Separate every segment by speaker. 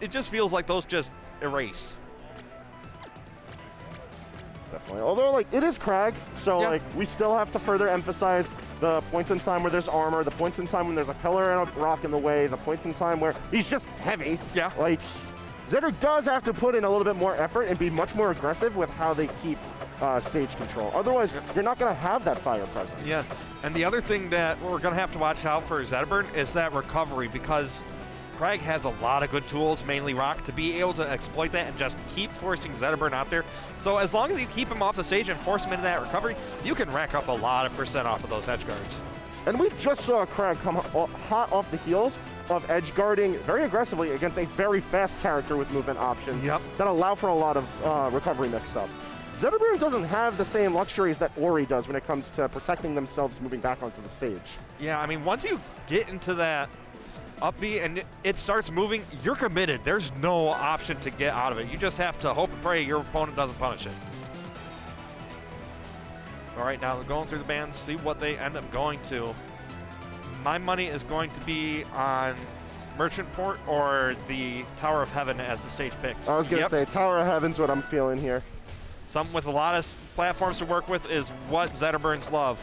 Speaker 1: it just feels like those just erase.
Speaker 2: Definitely. Although, like, it is Kragg, so, like, we still have to further emphasize the points in time where there's armor, the points in time when there's a pillar and a rock in the way, the points in time where he's just heavy.
Speaker 1: Yeah.
Speaker 2: Like, Zetter does have to put in a little bit more effort and be much more aggressive with how they keep stage control. Otherwise, you're not going to have that fire presence.
Speaker 1: Yeah. And the other thing that we're going to have to watch out for Zetterburn is that recovery, because Kragg has a lot of good tools, mainly rock, to be able to exploit that and just keep forcing Zetterburn out there. So as long as you keep him off the stage and force him into that recovery, you can rack up a lot of percent off of those edge guards.
Speaker 2: And we just saw Kragg come hot off the heels of edge guarding very aggressively against a very fast character with movement options that allow for a lot of recovery mix-up. Zetterburn doesn't have the same luxuries that Ori does when it comes to protecting themselves moving back onto the stage.
Speaker 1: Yeah, I mean, once you get into that up B and it starts moving, you're committed. There's no option to get out of it. You just have to hope and pray your opponent doesn't punish it. All right, now they're going through the bands, see what they end up going to. My money is going to be on Merchant Port or the Tower of Heaven as the stage picks.
Speaker 2: I was going to say, Tower of Heaven's what I'm feeling here.
Speaker 1: Something with a lot of platforms to work with is what Zetterburns love.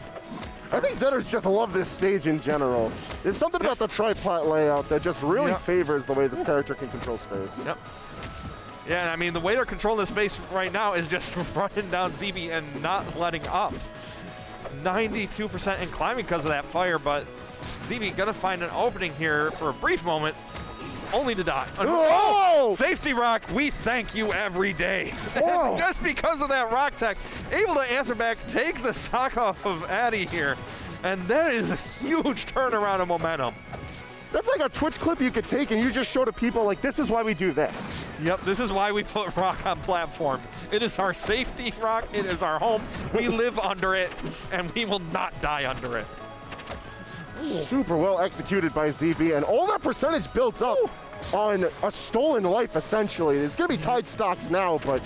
Speaker 2: I think Zetters just love this stage in general. There's something about the tri-plat layout that just really favors the way this character can control space.
Speaker 1: Yep. Yeah, I mean, the way they're controlling this space right now is just running down ZeeBee and not letting up. 92% in climbing because of that fire, but ZeeBee gonna find an opening here for a brief moment, only to die.
Speaker 2: Oh!
Speaker 1: Safety rock, we thank you every day. Just because of that rock tech, able to answer back, take the sock off of Addy here, and that is a huge turnaround of momentum.
Speaker 2: That's like a Twitch clip you could take and you just show to people, like, this is why we do this.
Speaker 1: Yep, this is why we put rock on platform. It is our safety rock, it is our home. We live under it, and we will not die under it.
Speaker 2: Super well executed by ZeeBee, and all that percentage built up on a stolen life, essentially. It's going to be tied stocks now, but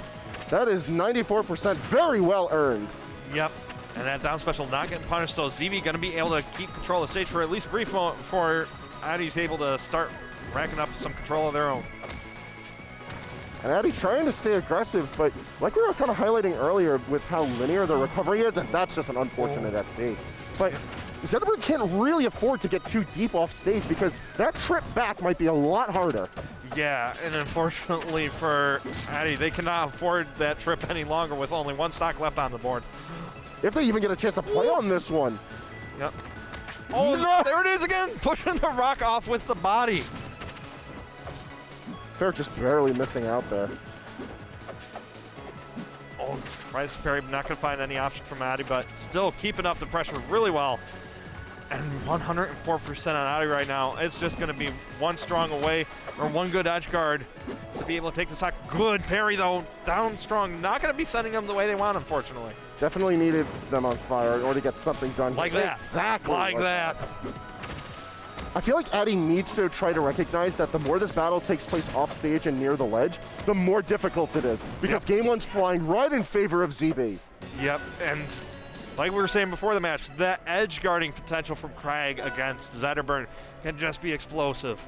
Speaker 2: that is 94% very well earned.
Speaker 1: Yep, and that down special not getting punished, so ZeeBee going to be able to keep control of the stage for at least a brief moment before Addy's able to start racking up some control of their own.
Speaker 2: And Addy trying to stay aggressive, but like we were kind of highlighting earlier with how linear the recovery is, and that's just an unfortunate SD. But Zetterburn can't really afford to get too deep off stage because that trip back might be a lot harder.
Speaker 1: Yeah, and unfortunately for Addy, they cannot afford that trip any longer with only one stock left on the board.
Speaker 2: If they even get a chance to play on this one.
Speaker 1: Yep. Oh, no. There it is again, pushing the rock off with the body.
Speaker 2: Fair just barely missing out there.
Speaker 1: Oh, tries to parry, not going to find any option from Addy, but still keeping up the pressure really well. And 104% on Addy right now. It's just going to be one strong away, or one good edge guard to be able to take the stock. Good parry, though. Down strong. Not going to be sending them the way they want, unfortunately.
Speaker 2: Definitely needed them on fire in order to get something done.
Speaker 1: Like that.
Speaker 2: Exactly.
Speaker 1: Like that.
Speaker 2: I feel like Addy needs to try to recognize that the more this battle takes place off stage and near the ledge, the more difficult it is. Because game one's flying right in favor of ZeeBee.
Speaker 1: Yep, and like we were saying before the match, that edge guarding potential from Kragg against Zetterburn can just be explosive.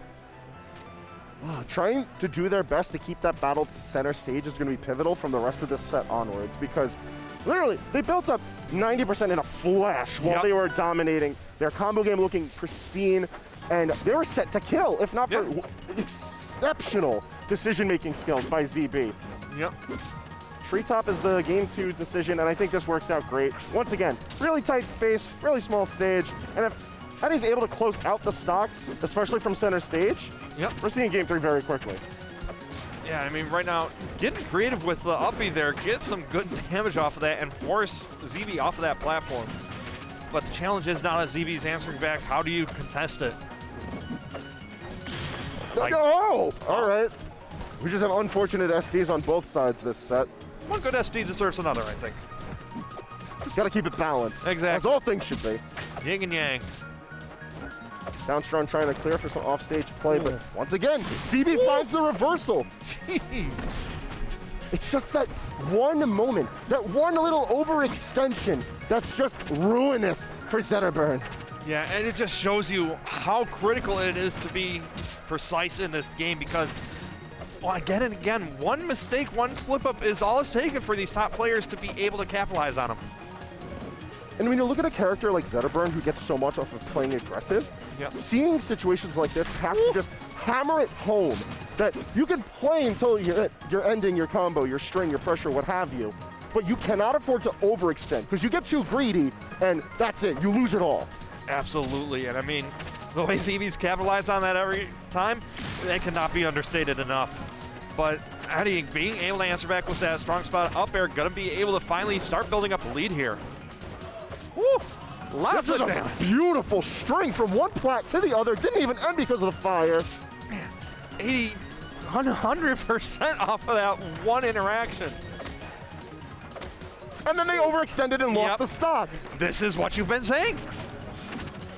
Speaker 2: Trying to do their best to keep that battle to center stage is going to be pivotal from the rest of this set onwards, because literally they built up 90% in a flash while they were dominating. Their combo game looking pristine, and they were set to kill, if not for exceptional decision-making skills by ZeeBee.
Speaker 1: Yep.
Speaker 2: Treetop is the game 2 decision, and I think this works out great. Once again, really tight space, really small stage, and if Addy's able to close out the stocks, especially from center stage, we're seeing game 3 very quickly.
Speaker 1: Yeah, I mean, right now, getting creative with the uppy there, get some good damage off of that, and force ZeeBee off of that platform. But the challenge is now that ZeeBee's answering back, how do you contest it?
Speaker 2: Like, all right. We just have unfortunate SDs on both sides this set.
Speaker 1: One good SD deserves another, I think.
Speaker 2: Got to keep it balanced.
Speaker 1: Exactly.
Speaker 2: As all things should be.
Speaker 1: Yin and yang.
Speaker 2: Down strong trying to clear for some offstage play, but once again, ZeeBee finds the reversal.
Speaker 1: Jeez.
Speaker 2: It's just that one moment, that one little overextension that's just ruinous for Zetterburn.
Speaker 1: Yeah, and it just shows you how critical it is to be precise in this game, because Well, again and again, one mistake, one slip-up is all it's taken for these top players to be able to capitalize on them.
Speaker 2: And when you look at a character like Zetterburn, who gets so much off of playing aggressive, seeing situations like this, have to just hammer it home that you can play until you're ending your combo, your string, your pressure, what have you, but you cannot afford to overextend, because you get too greedy, and that's it, you lose it all.
Speaker 1: Absolutely, and I mean, the way ZeeBee's capitalize on that every time, that cannot be understated enough. But Addy being able to answer back with that strong spot up air, gonna be able to finally start building up a lead here. Woo! Lots of damage.
Speaker 2: Beautiful string from one plat to the other. Didn't even end because of the fire.
Speaker 1: Man, 100% off of that one interaction.
Speaker 2: And then they overextended and lost the stock.
Speaker 1: This is what you've been saying.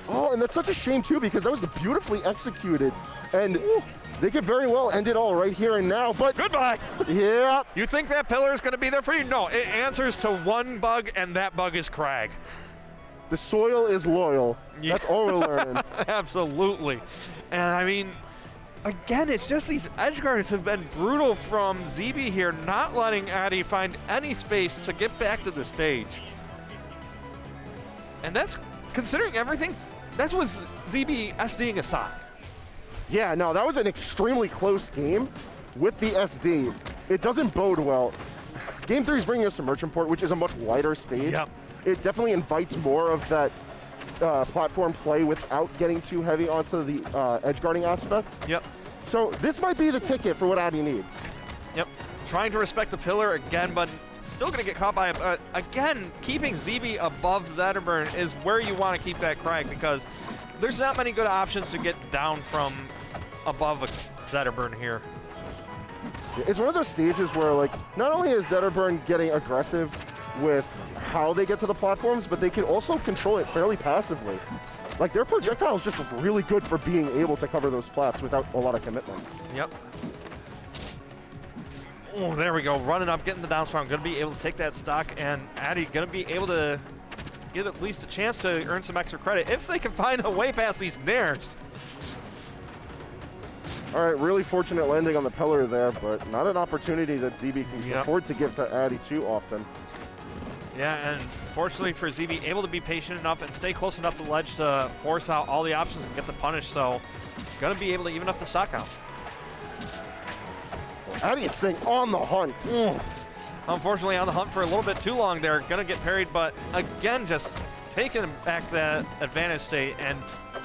Speaker 2: Oh, and that's such a shame too, because that was beautifully executed. And they could very well end it all right here and now, but
Speaker 1: goodbye.
Speaker 2: Yeah.
Speaker 1: You think that pillar is going to be there for you? No, it answers to one bug, and that bug is Kragg.
Speaker 2: The soil is loyal. That's all we're learning.
Speaker 1: Absolutely. And I mean, again, it's just these edge guards have been brutal from ZeeBee here, not letting Addy find any space to get back to the stage. And that's, considering everything, that's what ZeeBee SDing a stock.
Speaker 2: Yeah, no, that was an extremely close game with the SD. It doesn't bode well. Game 3 is bringing us to Merchant Port, which is a much wider stage.
Speaker 1: Yep.
Speaker 2: It definitely invites more of that platform play without getting too heavy onto the edge guarding aspect.
Speaker 1: Yep.
Speaker 2: So this might be the ticket for what Addy needs.
Speaker 1: Yep. Trying to respect the pillar again, but still going to get caught by it. Again, keeping ZeeBee above Zetterburn is where you want to keep that Kragg, because there's not many good options to get down from above a Zetterburn here.
Speaker 2: It's one of those stages where, like, not only is Zetterburn getting aggressive with how they get to the platforms, but they can also control it fairly passively. Like, their projectile is just really good for being able to cover those plats without a lot of commitment.
Speaker 1: Yep. Oh, there we go. Running up, getting the down strong. Going to be able to take that stock, and Addy going to be able to get at least a chance to earn some extra credit if they can find a way past these nairs.
Speaker 2: All right, really fortunate landing on the pillar there, but not an opportunity that ZeeBee can afford to give to Addy too often.
Speaker 1: Yeah, and fortunately for ZeeBee, able to be patient enough and stay close enough to the ledge to force out all the options and get the punish, so gonna be able to even up the stock out.
Speaker 2: Addy is staying on the hunt.
Speaker 1: Unfortunately, on the hunt for a little bit too long there, gonna get parried, but again, just taking back that advantage state and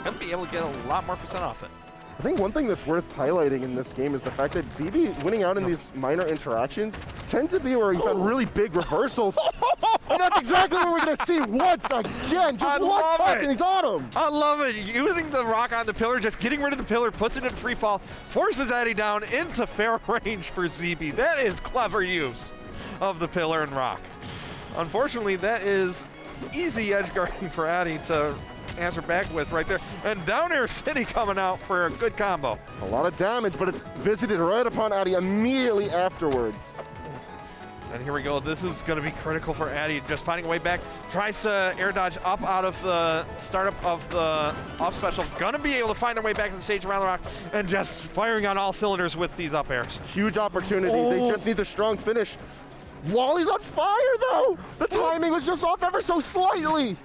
Speaker 1: gonna be able to get a lot more percent off it.
Speaker 2: I think one thing that's worth highlighting in this game is the fact that ZeeBee winning out in these minor interactions tend to be where you've had really big reversals. And that's exactly what we're going to see once again. Just one puck and he's on him.
Speaker 1: I love it. Using the rock on the pillar, just getting rid of the pillar, puts it in free fall, forces Addy down into fair range for ZeeBee. That is clever use of the pillar and rock. Unfortunately, that is easy edge guarding for Addy to answer back with right there. And down air City coming out for a good combo.
Speaker 2: A lot of damage, but it's visited right upon Addy immediately afterwards.
Speaker 1: And here we go. This is going to be critical for Addy. Just finding a way back. Tries to air dodge up out of the startup of the off special. Going to be able to find their way back to the stage around the rock and just firing on all cylinders with these up airs.
Speaker 2: Huge opportunity. They just need the strong finish. While he's on fire, though, the timing was just off ever so slightly.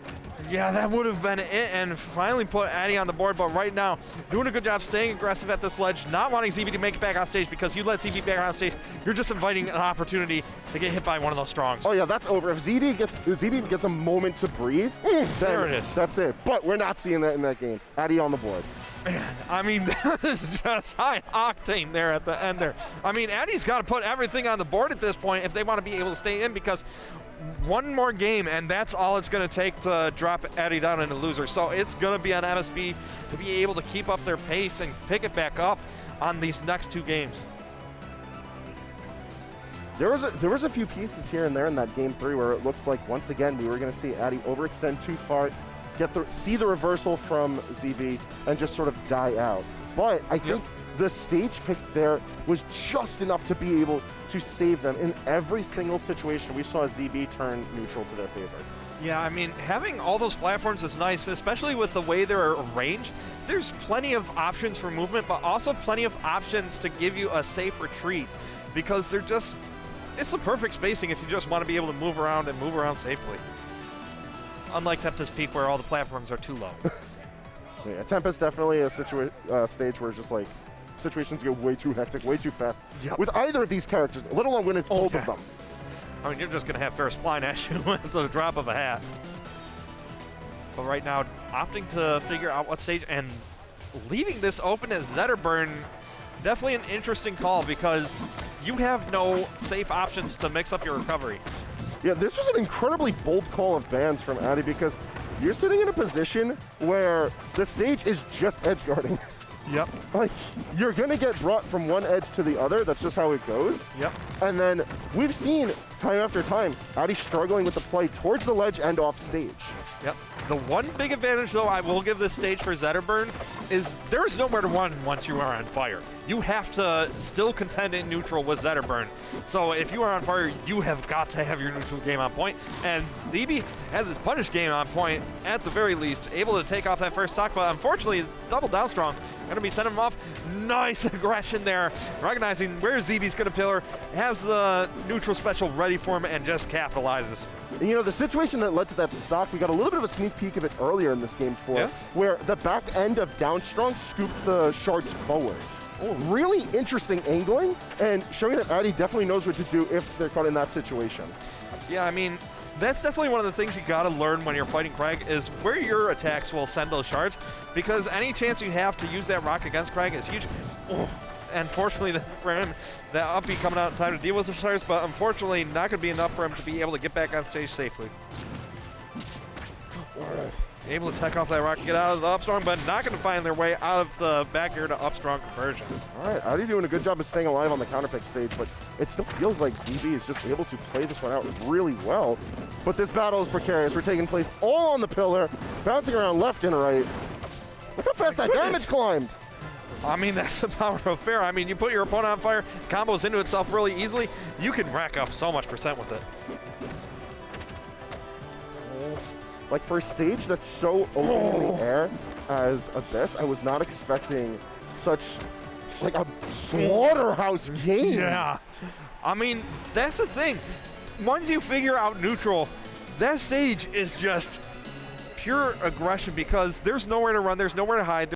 Speaker 1: Yeah, that would have been it, and finally put Addy on the board, but right now, doing a good job staying aggressive at this ledge, not wanting ZeeBee to make it back on stage, because you let ZeeBee back on stage, you're just inviting an opportunity to get hit by one of those strongs.
Speaker 2: Oh yeah, that's over. If ZeeBee gets a moment to breathe, then
Speaker 1: there it is.
Speaker 2: That's it. But we're not seeing that in that game. Addy on the board.
Speaker 1: Man, I mean, that is just high octane there at the end there. I mean, Addy's got to put everything on the board at this point if they want to be able to stay in, because one more game, and that's all it's going to take to drop Addy down into loser. So it's going to be on MSB to be able to keep up their pace and pick it back up on these next two games.
Speaker 2: There was a few pieces here and there in that game 3 where it looked like once again we were going to see Addy overextend too far, see the reversal from ZeeBee, and just sort of die out. But I think the stage pick there was just enough to be able to save them. In every single situation, we saw ZeeBee turn neutral to their favor.
Speaker 1: Yeah, I mean, having all those platforms is nice, especially with the way they're arranged. There's plenty of options for movement, but also plenty of options to give you a safe retreat, because they're just, it's the perfect spacing if you just want to be able to move around and move around safely. Unlike Tempest Peak, where all the platforms are too low.
Speaker 2: Yeah, Tempest definitely a stage where it's just like situations get way too hectic, way too fast.
Speaker 1: Yep.
Speaker 2: With either of these characters, let alone when it's both of them.
Speaker 1: I mean, you're just going to have Ferris flying at you with the drop of a hat. But right now, opting to figure out what stage and leaving this open as Zetterburn, definitely an interesting call, because you have no safe options to mix up your recovery.
Speaker 2: Yeah, this was an incredibly bold call of bans from Addy, because you're sitting in a position where the stage is just edge guarding.
Speaker 1: Yep.
Speaker 2: Like, you're gonna get brought from one edge to the other. That's just how it goes.
Speaker 1: Yep.
Speaker 2: And then we've seen time after time Addy struggling with the play towards the ledge and off stage.
Speaker 1: Yep. The one big advantage, though, I will give this stage for Zetterburn is there is nowhere to run once you are on fire. You have to still contend in neutral with Zetterburn. So if you are on fire, you have got to have your neutral game on point. And ZeeBee has his punish game on point, at the very least, able to take off that first stock, but unfortunately, double down strong. Going to be sending him off. Nice aggression there, recognizing where ZeeBee's going to pillar, has the neutral special ready for him, and just capitalizes.
Speaker 2: And, you know, the situation that led to that stock, we got a little bit of a sneak peek of it earlier in this game where the back end of down strong scooped the shards forward. Oh, really interesting angling, and showing that Addy definitely knows what to do if they're caught in that situation.
Speaker 1: Yeah, I mean, that's definitely one of the things you got to learn when you're fighting Kragg, is where your attacks will send those shards, because any chance you have to use that rock against Kragg is huge. Oh, and fortunately for him, that up B coming out in time to deal with the shards, but unfortunately not going to be enough for him to be able to get back on stage safely. Oh, able to tech off that rock and get out of the up strong, but not going to find their way out of the back air to up strong conversion.
Speaker 2: All right, Addy doing a good job of staying alive on the counterpick stage, but it still feels like ZeeBee is just able to play this one out really well. But this battle is precarious. We're taking place all on the pillar, bouncing around left and right. Look how fast that damage climbed.
Speaker 1: I mean, that's the power of fair. I mean, you put your opponent on fire, combos into itself really easily, you can rack up so much percent with it.
Speaker 2: Like, for a stage that's so open in the air as Abyss, I was not expecting such, like, a slaughterhouse game.
Speaker 1: Yeah. I mean, that's the thing. Once you figure out neutral, that stage is just pure aggression, because there's nowhere to run, there's nowhere to hide.